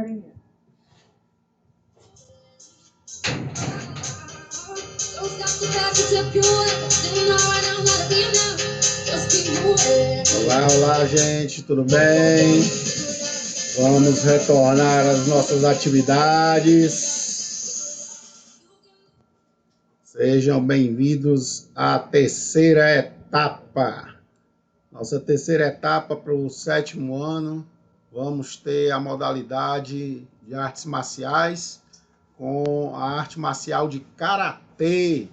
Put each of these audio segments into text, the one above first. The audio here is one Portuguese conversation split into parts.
starting now. Olá, olá, gente, tudo bem? Vamos retornar às nossas atividades. Sejam bem-vindos à terceira etapa. Nossa terceira etapa para o 7º ano. Vamos ter a modalidade de artes marciais com a arte marcial de karatê.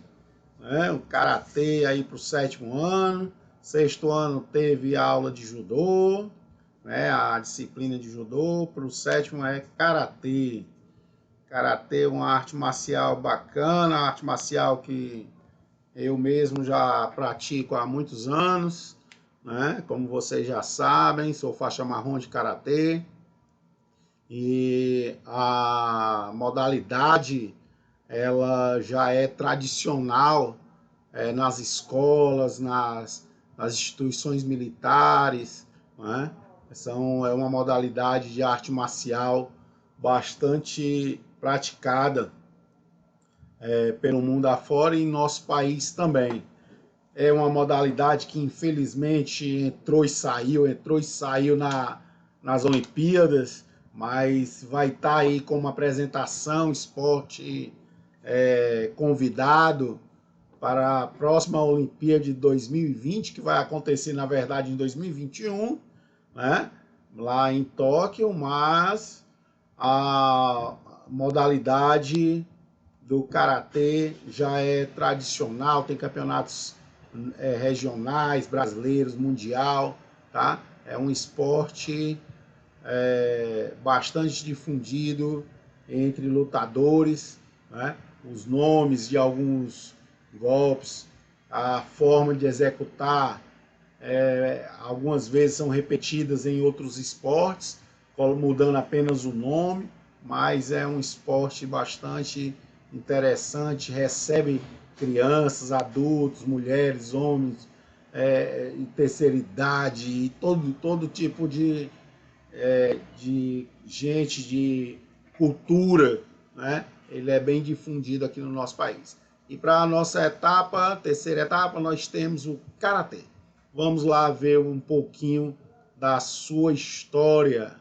O karatê aí para o 7º ano. 6º ano teve aula de judô, a disciplina de judô. Para o 7º é karatê. Karatê é uma arte marcial bacana, uma arte marcial que eu mesmo já pratico há muitos anos, Como vocês já sabem, sou faixa marrom de karatê. E a modalidade ela já é tradicional nas escolas, nas instituições militares, É uma modalidade de arte marcial bastante praticada pelo mundo afora e em nosso país também. É uma modalidade que infelizmente entrou e saiu nas Olimpíadas, mas vai estar aí como apresentação, esporte convidado para a próxima Olimpíada de 2020, que vai acontecer, na verdade, em 2021, lá em Tóquio, mas a modalidade do karatê já é tradicional, tem campeonatos regionais, brasileiros, mundial, tá? É um esporte bastante difundido entre lutadores, Os nomes de alguns golpes, a forma de executar, algumas vezes são repetidas em outros esportes, mudando apenas o nome, mas é um esporte bastante interessante, recebe crianças, adultos, mulheres, homens, terceira idade, e todo tipo de gente, de cultura, Ele é bem difundido aqui no nosso país. E para a nossa terceira etapa, nós temos o karatê. Vamos lá ver um pouquinho da sua história.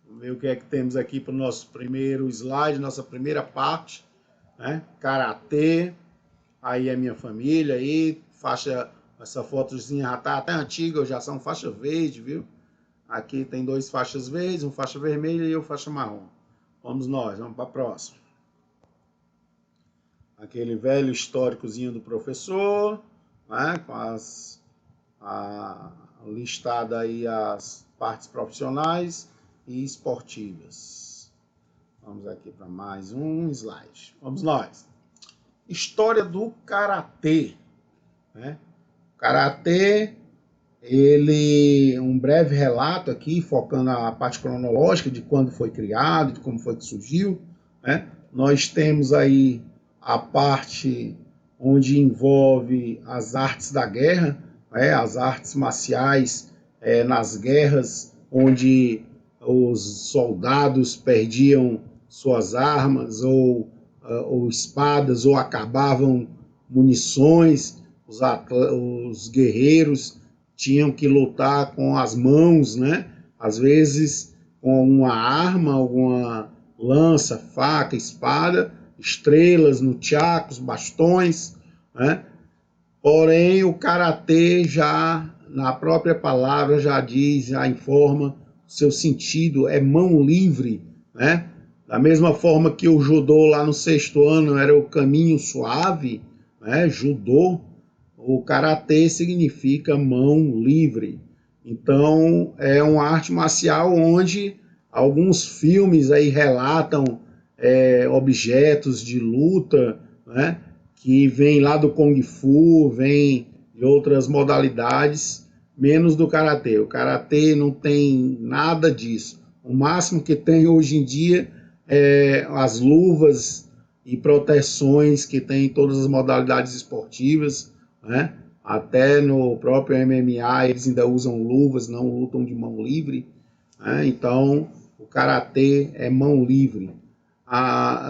Vamos ver o que é que temos aqui para o nosso primeiro slide, nossa primeira parte, Karatê. Aí é minha família aí, essa fotozinha já tá até antiga, já são faixa verde, viu? Aqui tem 2 faixas verdes, um faixa vermelha e eu faixa marrom. Vamos para a próxima. Aquele velho históricozinho do professor, com listada aí as partes profissionais e esportivas. Vamos aqui para mais um slide. Vamos nós. História do karatê. Karatê, um breve relato aqui, focando a parte cronológica de quando foi criado, de como foi que surgiu. Nós temos aí a parte onde envolve as artes da guerra, as artes marciais nas guerras, onde os soldados perdiam suas armas ou espadas, ou acabavam munições. Os guerreiros tinham que lutar com as mãos, Às vezes com uma arma, alguma lança, faca, espada, estrelas, nunchakus, bastões, Porém, o karatê já, na própria palavra, já diz, já informa, seu sentido é mão livre, Da mesma forma que o judô lá no 6º ano era o caminho suave, judô, o karatê significa mão livre. Então, é uma arte marcial onde alguns filmes aí relatam objetos de luta, que vem lá do Kung Fu, vem de outras modalidades, menos do karatê. O karatê não tem nada disso. O máximo que tem hoje em dia as luvas e proteções que tem em todas as modalidades esportivas, Até no próprio MMA eles ainda usam luvas, não lutam de mão livre, Então o karatê é mão livre.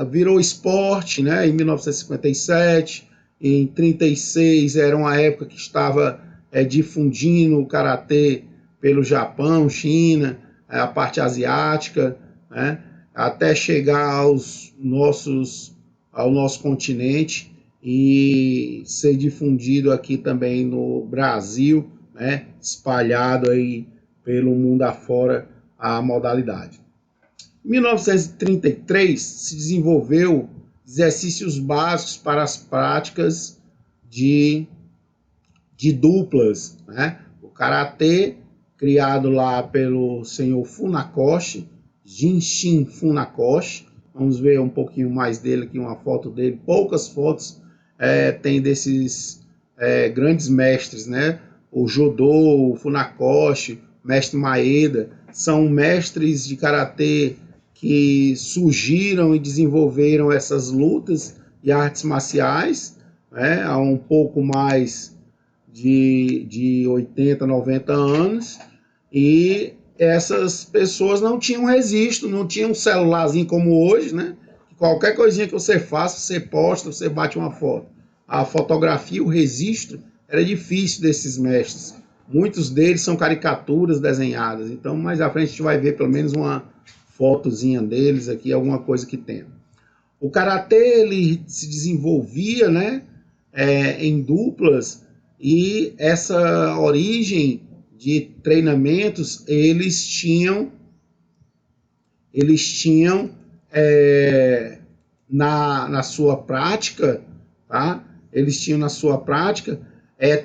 Virou esporte, né, em 1957, em 1936 era uma época que estava difundindo o karatê pelo Japão, China, a parte asiática, né, até chegar ao nosso continente e ser difundido aqui também no Brasil, né, espalhado aí pelo mundo afora a modalidade. Em 1933 se desenvolveu exercícios básicos para as práticas de duplas, né? O karatê, criado lá pelo senhor Funakoshi, Jinshin Funakoshi. Vamos ver um pouquinho mais dele aqui, uma foto dele. Poucas fotos tem desses grandes mestres, né? O Jodô, o Funakoshi, o mestre Maeda, são mestres de karatê que surgiram e desenvolveram essas lutas e artes marciais, né, há um pouco mais de 80, 90 anos, e essas pessoas não tinham registro, não tinham um celularzinho como hoje, né? Qualquer coisinha que você faça, você posta, você bate uma foto. A fotografia, o registro, era difícil desses mestres. Muitos deles são caricaturas desenhadas, então mais à frente a gente vai ver pelo menos uma fotozinha deles aqui, alguma coisa que tenha. O karatê ele se desenvolvia, né, em duplas, e essa origem de treinamentos eles tinham na sua prática, tá? Eles tinham na sua prática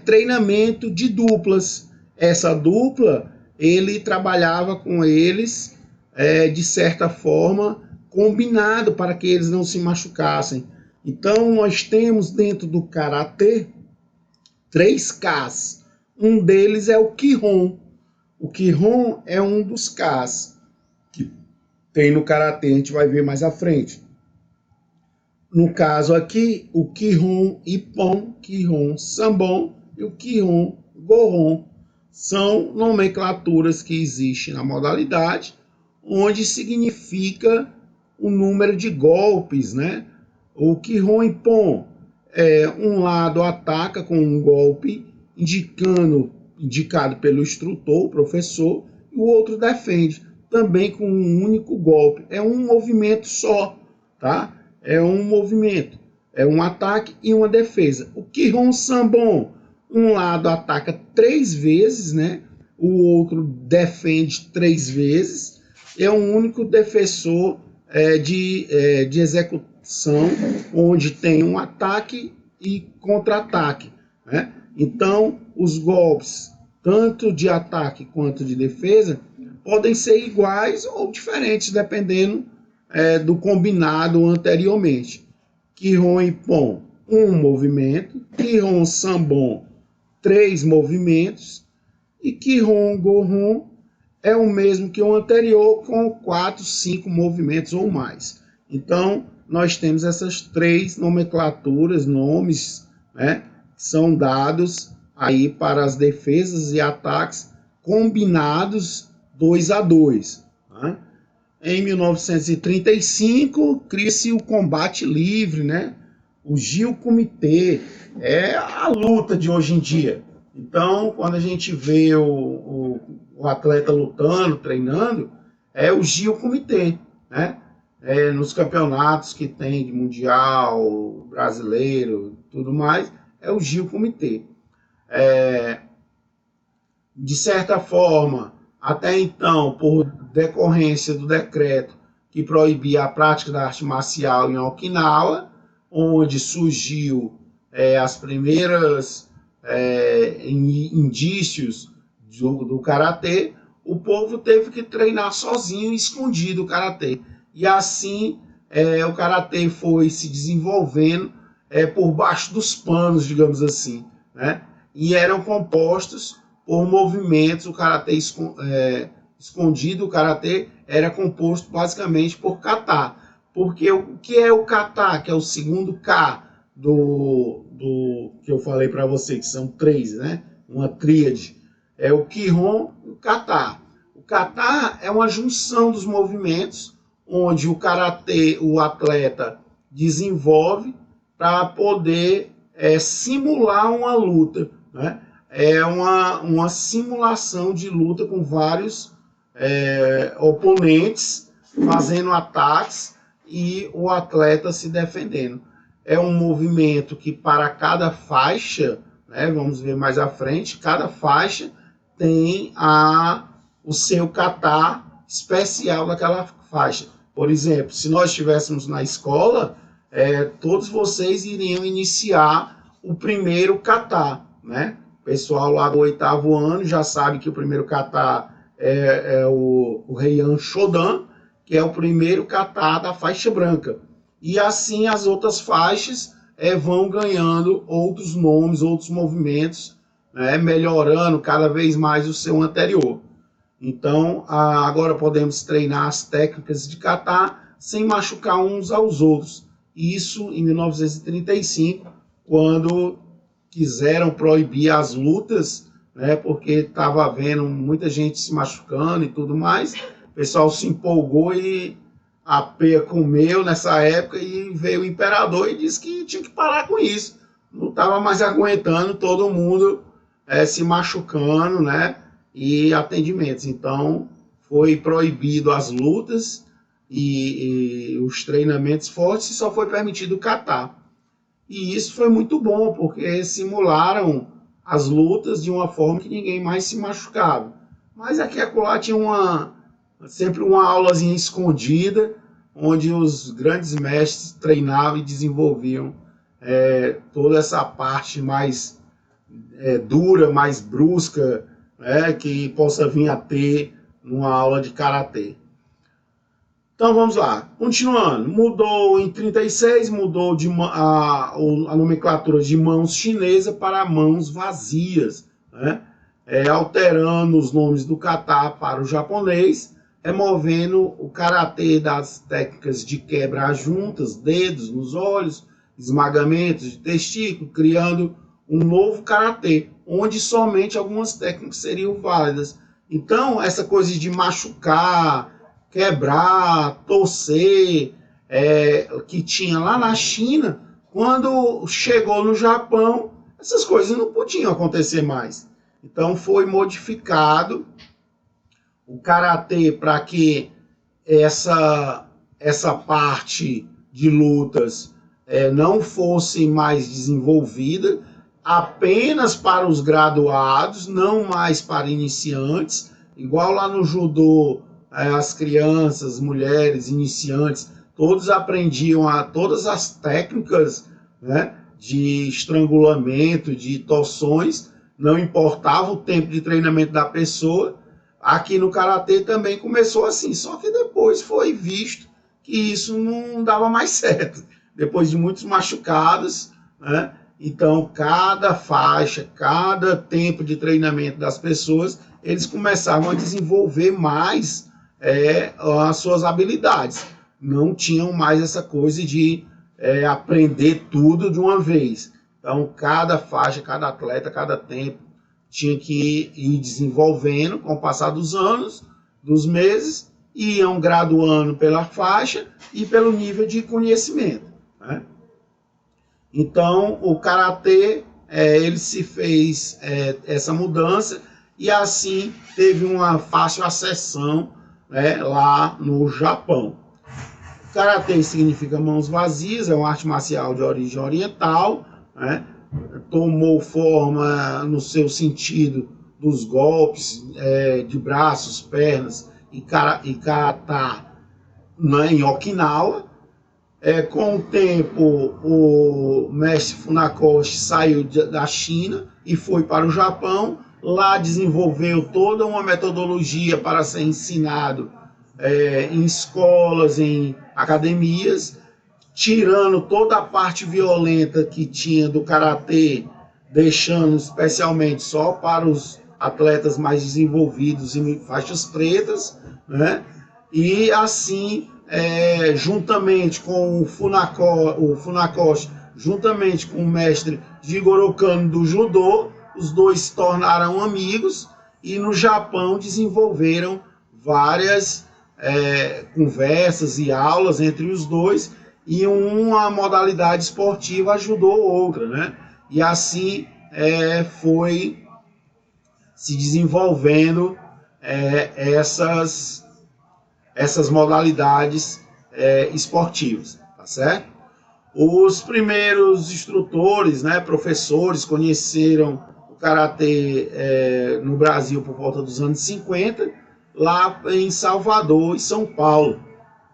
treinamento de duplas. Essa dupla ele trabalhava com eles de certa forma, combinado para que eles não se machucassem. Então, nós temos dentro do karatê 3 Ks. Um deles é o Kihon. O Kihon é um dos Ks que tem no karatê, a gente vai ver mais à frente. No caso aqui, o Kihon Ippon, Kihon Sambon e o Kihon Gohon são nomenclaturas que existem na modalidade, onde significa o número de golpes, né? O Kihon Ippon um lado ataca com um golpe indicado pelo instrutor, o professor, e o outro defende, também com um único golpe. É um movimento só, tá? É um movimento, é um ataque e uma defesa. O Kihon Sambon, um lado ataca 3 vezes, né? O outro defende 3 vezes. É um único defensor de execução, onde tem um ataque e contra-ataque, né? Então, os golpes, tanto de ataque quanto de defesa, podem ser iguais ou diferentes, dependendo do combinado anteriormente. Kihon Ippon, um movimento. Kihon Sambon, 3 movimentos. E Kihon Gohon é o mesmo que o anterior, com 4, 5 movimentos ou mais. Então, nós temos essas 3 nomenclaturas, nomes, né, que são dados aí para as defesas e ataques combinados 2 a 2. Né? Em 1935, cria-se o combate livre, né? O Jiu-Comitê, é a luta de hoje em dia. Então, quando a gente vê o atleta lutando, treinando, é o Jiu-Comitê, né? Nos campeonatos que tem de mundial, brasileiro, tudo mais, é o Jiu-Comitê. De certa forma, até então, por decorrência do decreto que proibia a prática da arte marcial em Okinawa, onde surgiu as primeiras indícios do karatê, o povo teve que treinar sozinho, escondido o karatê. E assim o karatê foi se desenvolvendo por baixo dos panos, digamos assim, né? E eram compostos por movimentos. O karatê escondido, o karatê era composto basicamente por kata. Porque o que é o kata, que é o segundo K do que eu falei para você, que são 3, né? Uma tríade. É o Kihon e o kata. O kata é uma junção dos movimentos onde o karatê, o atleta desenvolve para poder simular uma luta, né? É uma simulação de luta com vários oponentes fazendo ataques e o atleta se defendendo. É um movimento que para cada faixa, né, vamos ver mais à frente, cada faixa tem o seu kata especial daquela faixa. Por exemplo, se nós estivéssemos na escola, todos vocês iriam iniciar o primeiro kata, né? O pessoal lá do 8º ano já sabe que o primeiro kata é o Heian Shodan, que é o primeiro kata da faixa branca. E assim as outras faixas vão ganhando outros nomes, outros movimentos, né, melhorando cada vez mais o seu anterior. Então, agora podemos treinar as técnicas de kata sem machucar uns aos outros. Isso em 1935, quando quiseram proibir as lutas, né, porque estava havendo muita gente se machucando e tudo mais. O pessoal se empolgou e a peia comeu nessa época e veio o imperador e disse que tinha que parar com isso. Não estava mais aguentando todo mundo se machucando, né, e atendimentos. Então, foi proibido as lutas e os treinamentos fortes e só foi permitido o kata. E isso foi muito bom, porque simularam as lutas de uma forma que ninguém mais se machucava. Mas aqui e acolá tinha sempre uma aulazinha escondida, onde os grandes mestres treinavam e desenvolviam toda essa parte mais dura, mais brusca, que possa vir a ter numa aula de karatê. Então vamos lá, continuando, mudou em 36, mudou a nomenclatura de mãos chinesa para mãos vazias, né? Alterando os nomes do kata para o japonês, removendo o karatê das técnicas de quebra juntas, dedos nos olhos, esmagamentos de testículo, criando um novo karatê, onde somente algumas técnicas seriam válidas. Então, essa coisa de machucar, quebrar, torcer, que tinha lá na China, quando chegou no Japão, essas coisas não podiam acontecer mais. Então foi modificado o karatê para que essa parte de lutas não fosse mais desenvolvida, apenas para os graduados, não mais para iniciantes, igual lá no judô. As crianças, mulheres, iniciantes, todos aprendiam todas as técnicas, né, de estrangulamento, de torções, não importava o tempo de treinamento da pessoa. Aqui no karatê também começou assim, só que depois foi visto que isso não dava mais certo, depois de muitos machucados, né? Então cada faixa, cada tempo de treinamento das pessoas, eles começavam a desenvolver mais as suas habilidades. Não tinham mais essa coisa de aprender tudo de uma vez. Então, cada faixa, cada atleta, cada tempo tinha que ir desenvolvendo com o passar dos anos, dos meses, e iam graduando pela faixa e pelo nível de conhecimento, né? Então, o karatê, ele se fez essa mudança e assim teve uma fácil acessão lá no Japão. Karatê significa mãos vazias, é uma arte marcial de origem oriental, né? Tomou forma no seu sentido dos golpes de braços, pernas e kata em Okinawa. Com o tempo, o mestre Funakoshi saiu da China e foi para o Japão. Lá desenvolveu toda uma metodologia para ser ensinado em escolas, em academias, tirando toda a parte violenta que tinha do karatê, deixando especialmente só para os atletas mais desenvolvidos em faixas pretas, né? E assim, juntamente com o Funakoshi, juntamente com o mestre Jigoro Kano do judô, os dois se tornaram amigos e no Japão desenvolveram várias conversas e aulas entre os dois, e uma modalidade esportiva ajudou outra, né? E assim foi se desenvolvendo essas modalidades esportivas, tá certo? Os primeiros instrutores, né, professores, conheceram o Karatê no Brasil por volta dos anos 50, lá em Salvador e São Paulo,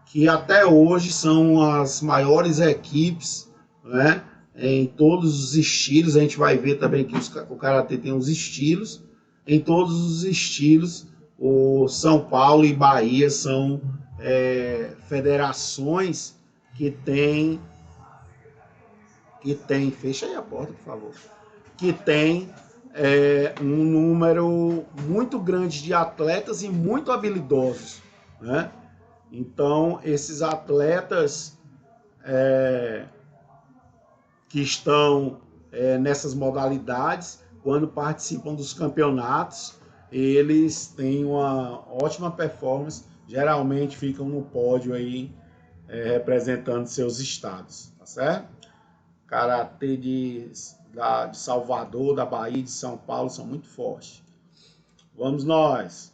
que até hoje são as maiores equipes, né, em todos os estilos. A gente vai ver também que o Karatê tem os estilos. Em todos os estilos, o São Paulo e Bahia são federações que tem, fecha aí a porta, por favor, que tem um número muito grande de atletas e muito habilidosos, né? Então, esses atletas que estão nessas modalidades, quando participam dos campeonatos, eles têm uma ótima performance, geralmente ficam no pódio aí, representando seus estados, tá certo? Karatê de Salvador, da Bahia, de São Paulo são muito fortes. Vamos nós.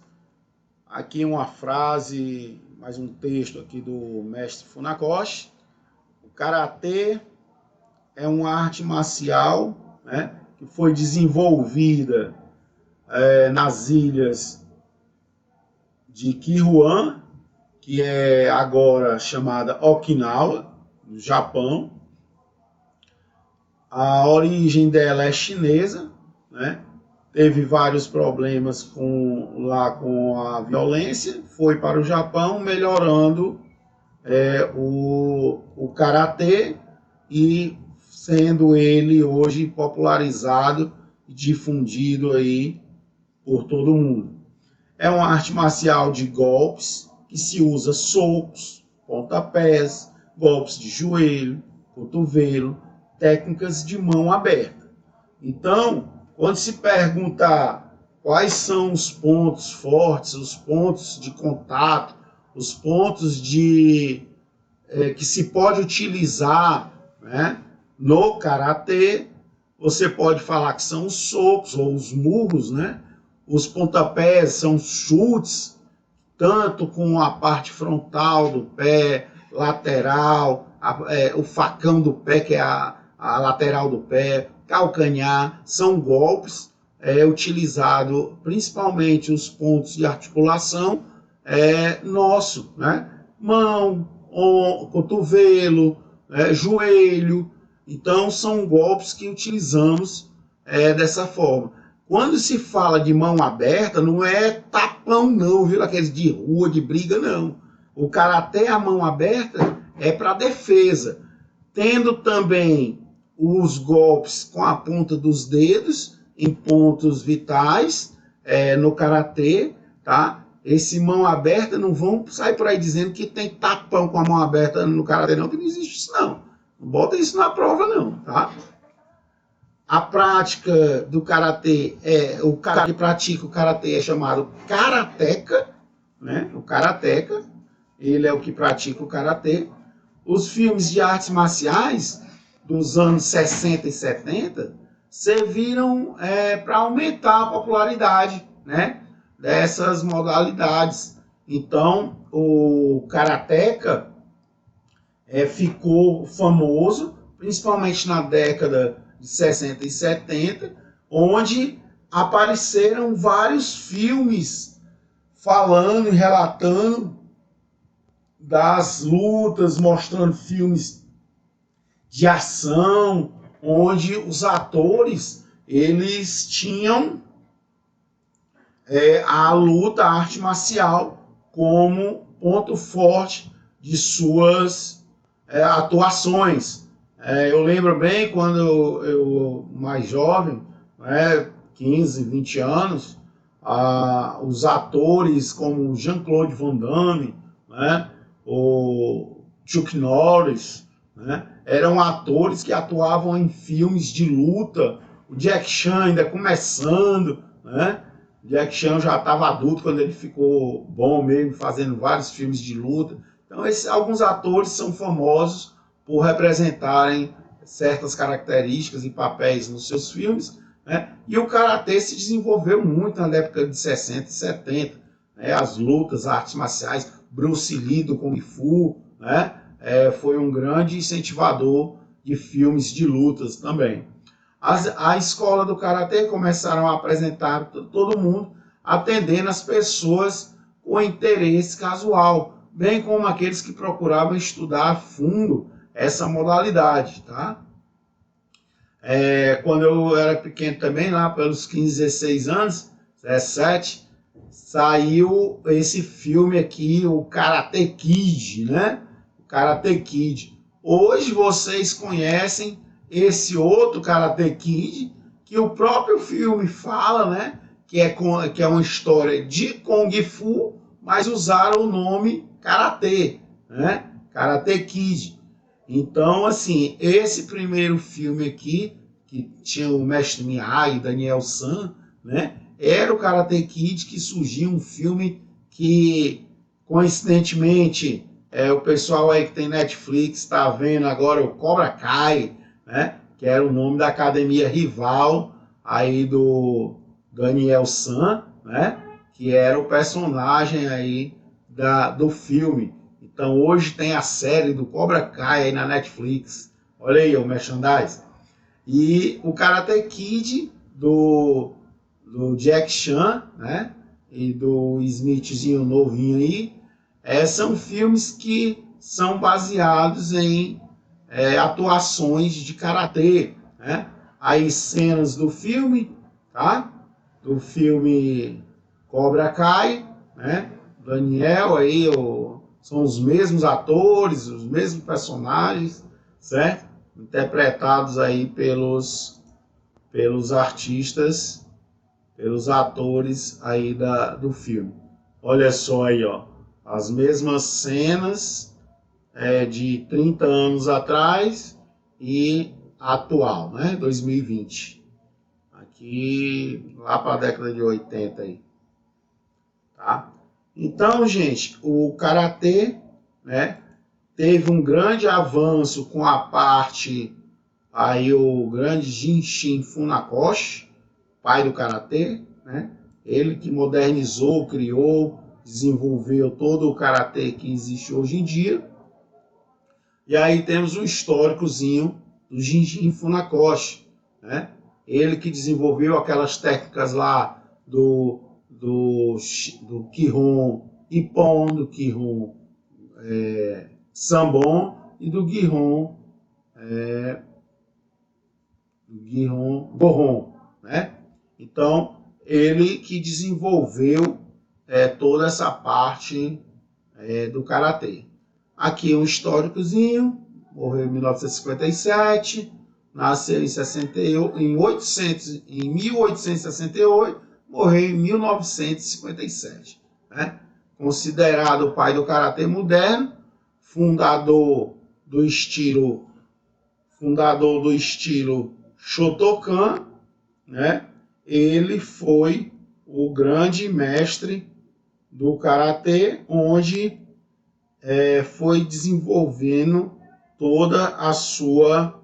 Aqui uma frase, mais um texto aqui do mestre Funakoshi. O Karatê é uma arte marcial, né, que foi desenvolvida nas ilhas de Kihwan, que é agora chamada Okinawa, no Japão. A origem dela é chinesa, né? Teve vários problemas lá com a violência, foi para o Japão, melhorando o karatê e sendo ele hoje popularizado e difundido aí por todo mundo. É uma arte marcial de golpes que se usa socos, pontapés, golpes de joelho, cotovelo, técnicas de mão aberta. Então, quando se perguntar quais são os pontos fortes, os pontos de contato, os pontos que se pode utilizar, né, no karatê, você pode falar que são os socos ou os murros, né? Os pontapés são chutes, tanto com a parte frontal do pé, lateral, o facão do pé, que é a lateral do pé, calcanhar, são golpes utilizados, principalmente os pontos de articulação nosso, né? Mão, cotovelo, joelho. Então, são golpes que utilizamos dessa forma. Quando se fala de mão aberta, não é tapão não, viu? Aqueles de rua, de briga, não. O karatê, a mão aberta, é para defesa. Tendo também os golpes com a ponta dos dedos, em pontos vitais, no karatê, tá? Esse mão aberta, não vão sair por aí dizendo que tem tapão com a mão aberta no karatê, não, que não existe isso, não. Não bota isso na prova, não, tá? A prática do karatê, o cara que pratica o karatê é chamado karateka, né? O karateka, ele é o que pratica o karatê. Os filmes de artes marciais dos anos 60 e 70 serviram para aumentar a popularidade, né, dessas modalidades. Então, o karateka ficou famoso, principalmente na década de 60 e 70, onde apareceram vários filmes falando e relatando das lutas, mostrando filmes de ação, onde os atores eles tinham a luta, a arte marcial, como ponto forte de suas atuações. Eu lembro bem quando eu mais jovem, 15, 20 anos, os atores como Jean-Claude Van Damme, o Chuck Norris, eram atores que atuavam em filmes de luta, o Jack Chan ainda começando, Jack Chan já estava adulto quando ele ficou bom mesmo, fazendo vários filmes de luta. Então, alguns atores são famosos por representarem certas características e papéis nos seus filmes, né? E o karatê se desenvolveu muito na década de 60 e 70, né? As lutas, artes marciais, Bruce Lee do Kung Fu, né? Foi um grande incentivador de filmes de lutas também. A escola do karatê começaram a apresentar todo mundo, atendendo as pessoas com interesse casual, bem como aqueles que procuravam estudar a fundo essa modalidade, tá? Quando eu era pequeno também, lá pelos 15, 16 anos, 17, saiu esse filme aqui, o Karate Kid, né? O Karate Kid. Hoje vocês conhecem esse outro Karate Kid, que o próprio filme fala, né? Que é uma história de Kung Fu, mas usaram o nome Karate, né? Karate Kid. Então, assim, esse primeiro filme aqui, que tinha o Mestre Miyagi, Daniel San, né? Era o Karate Kid, que surgiu um filme que, coincidentemente, o pessoal aí que tem Netflix está vendo agora o Cobra Kai, né? Que era o nome da academia rival aí do Daniel San, né? Que era o personagem aí do filme. Então hoje tem a série do Cobra Kai aí na Netflix. Olha aí o merchandise. E o Karate Kid do Jack Chan, né? E do Smithzinho novinho aí. São filmes que são baseados em atuações de karatê, né? Aí cenas do filme, tá? Do filme Cobra Kai, né? Daniel aí, são os mesmos atores, os mesmos personagens, certo? Interpretados aí pelos artistas, pelos atores aí do filme. Olha só aí, ó, as mesmas cenas de 30 anos atrás e atual, né? 2020. Aqui, lá para a década de 80 aí. Tá? Então, gente, o karatê, né, teve um grande avanço com a parte aí o grande Jinshin Funakoshi, pai do karatê, né? Ele que modernizou, criou, desenvolveu todo o karatê que existe hoje em dia. E aí temos um históricozinho do Jinshin Funakoshi, né? Ele que desenvolveu aquelas técnicas lá do Kihon Ippon, do Kihon Sambon e do Kihon Gohon, né? Então, ele que desenvolveu toda essa parte do karatê. Aqui um históricozinho, morreu em 1957, nasceu em 1868, morreu em 1957. Né? Considerado o pai do karatê moderno, fundador do estilo Shotokan, né? Ele foi o grande mestre do karatê, onde foi desenvolvendo toda a sua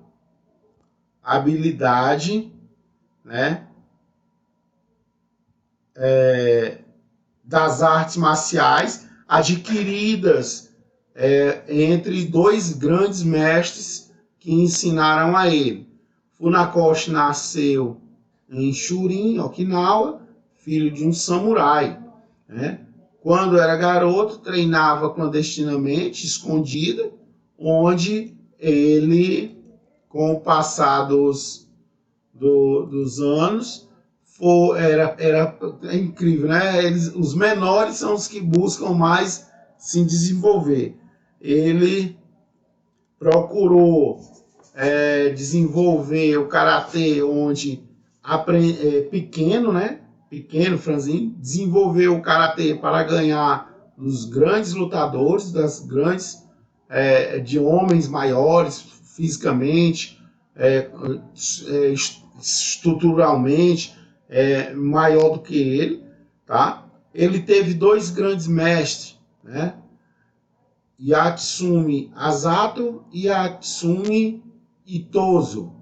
habilidade, né? Das artes marciais adquiridas entre dois grandes mestres que ensinaram a ele. Funakoshi nasceu em Churin, Okinawa, filho de um samurai, né? Quando era garoto, treinava clandestinamente, escondida, onde ele, com o passar dos anos, é incrível, né? Os menores são os que buscam mais se desenvolver. Ele procurou desenvolver o karatê onde pequeno, né? Pequeno, franzino, desenvolveu o karatê para ganhar dos grandes lutadores, de homens maiores fisicamente, estruturalmente, maior do que ele. tá? Ele teve dois grandes mestres, né? Yatsumi Asato e Yatsumi Itozo.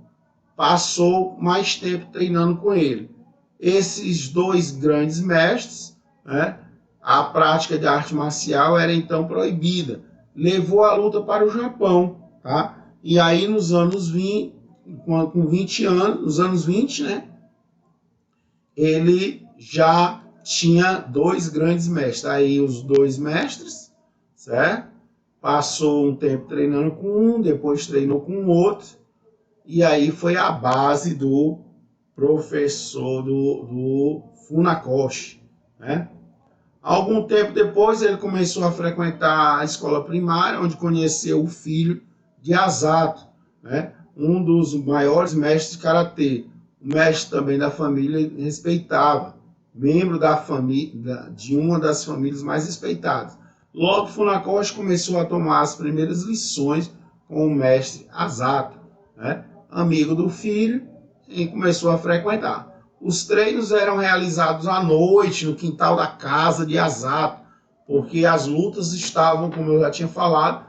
Passou mais tempo treinando com ele. Esses dois grandes mestres, né? A prática de arte marcial era então proibida. Levou a luta para o Japão, tá? E aí nos anos 20, com 20 anos, nos anos 20, né? Ele já tinha dois grandes mestres. Aí os dois mestres, certo? Passou um tempo treinando com um, depois treinou com o outro. E aí foi a base do professor do Funakoshi, né? Algum tempo depois ele começou a frequentar a escola primária, onde conheceu o filho de Asato, né? Um dos maiores mestres de karatê. O mestre também da família respeitava, membro da família, de uma das famílias mais respeitadas. Logo, Funakoshi começou a tomar as primeiras lições com o mestre Asato, né? Amigo do filho, e começou a frequentar. Os treinos eram realizados à noite, no quintal da casa de Asato, porque as lutas estavam, como eu já tinha falado,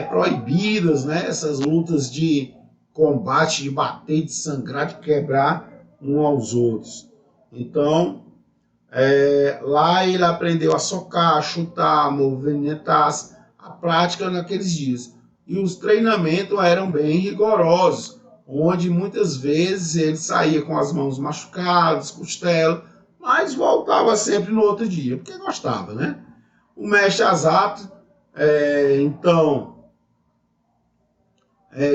proibidas, né? Essas lutas de combate, de bater, de sangrar, de quebrar um aos outros. Então, lá ele aprendeu a socar, a chutar, a movimentar-se, a prática naqueles dias. E os treinamentos eram bem rigorosos, onde muitas vezes ele saía com as mãos machucadas, costela, mas voltava sempre no outro dia, porque gostava, né? O mestre Asato, então,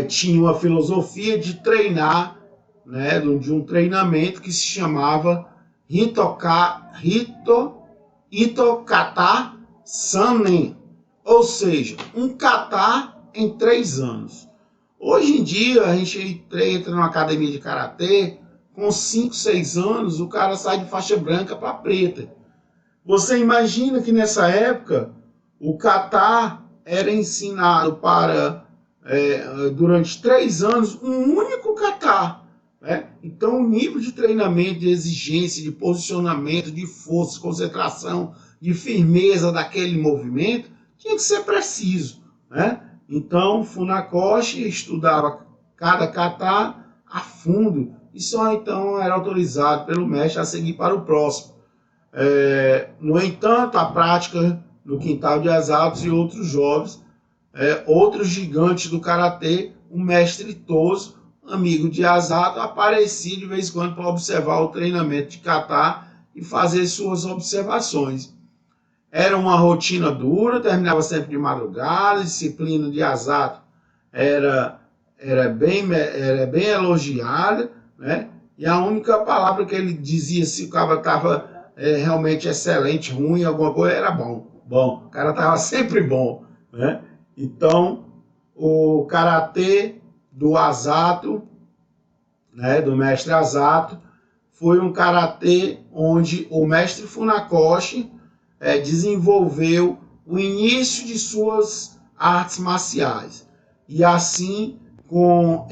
tinha uma filosofia de treinar, né, de um treinamento que se chamava Hitokata Sanen, ou seja, um kata em 3 anos. Hoje em dia, a gente entra numa academia de karatê, com 5, 6 anos, o cara sai de faixa branca para preta. Você imagina que nessa época, o kata era ensinado durante 3 anos, um único kata. Né? Então, o nível de treinamento, de exigência, de posicionamento, de força, de concentração, de firmeza daquele movimento, tinha que ser preciso. Né? Então, Funakoshi estudava cada kata a fundo e só então era autorizado pelo mestre a seguir para o próximo. No entanto, a prática no quintal de Asato e outros jovens, outros gigantes do karatê, o mestre Tozo, amigo de Asato, aparecia de vez em quando para observar o treinamento de kata e fazer suas observações. Era uma rotina dura, terminava sempre de madrugada, a disciplina de Asato era bem elogiada, né? E a única palavra que ele dizia se o cara estava realmente excelente, ruim, alguma coisa, era bom. Bom, o cara estava sempre bom, né? Então, o karatê do Asato, né, do mestre Asato, foi um karatê onde o mestre Funakoshi desenvolveu o início de suas artes marciais. E assim, com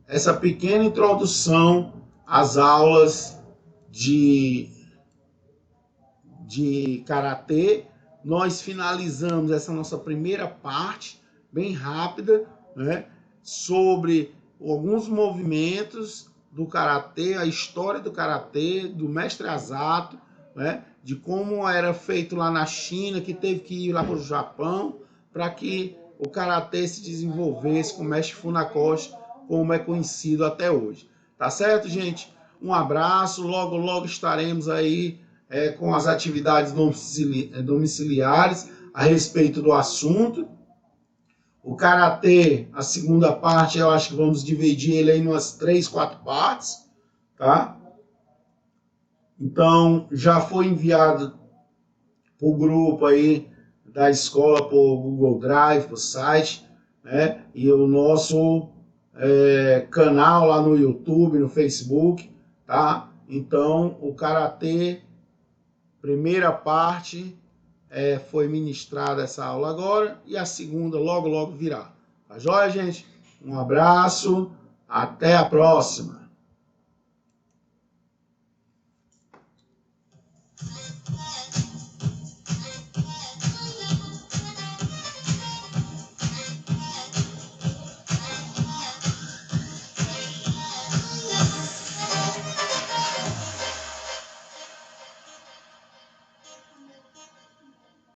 essa pequena introdução às aulas de karatê, nós finalizamos essa nossa primeira parte, bem rápida, né, sobre alguns movimentos do karatê, a história do karatê, do mestre Asato, né, de como era feito lá na China, que teve que ir lá para o Japão, para que o karatê se desenvolvesse com o mestre Funakoshi, como é conhecido até hoje. Tá certo, gente? Um abraço, logo, logo estaremos aí com as atividades domiciliares a respeito do assunto. O karatê, a segunda parte, eu acho que vamos dividir ele aí em umas 3, 4 partes, tá? Então, já foi enviado para o grupo aí da escola, para o Google Drive, para o site, né? E o nosso canal lá no YouTube, no Facebook, tá? Então, o karatê, primeira parte, foi ministrada essa aula agora, e a segunda logo, logo virá. Tá joia, gente? Um abraço, até a próxima!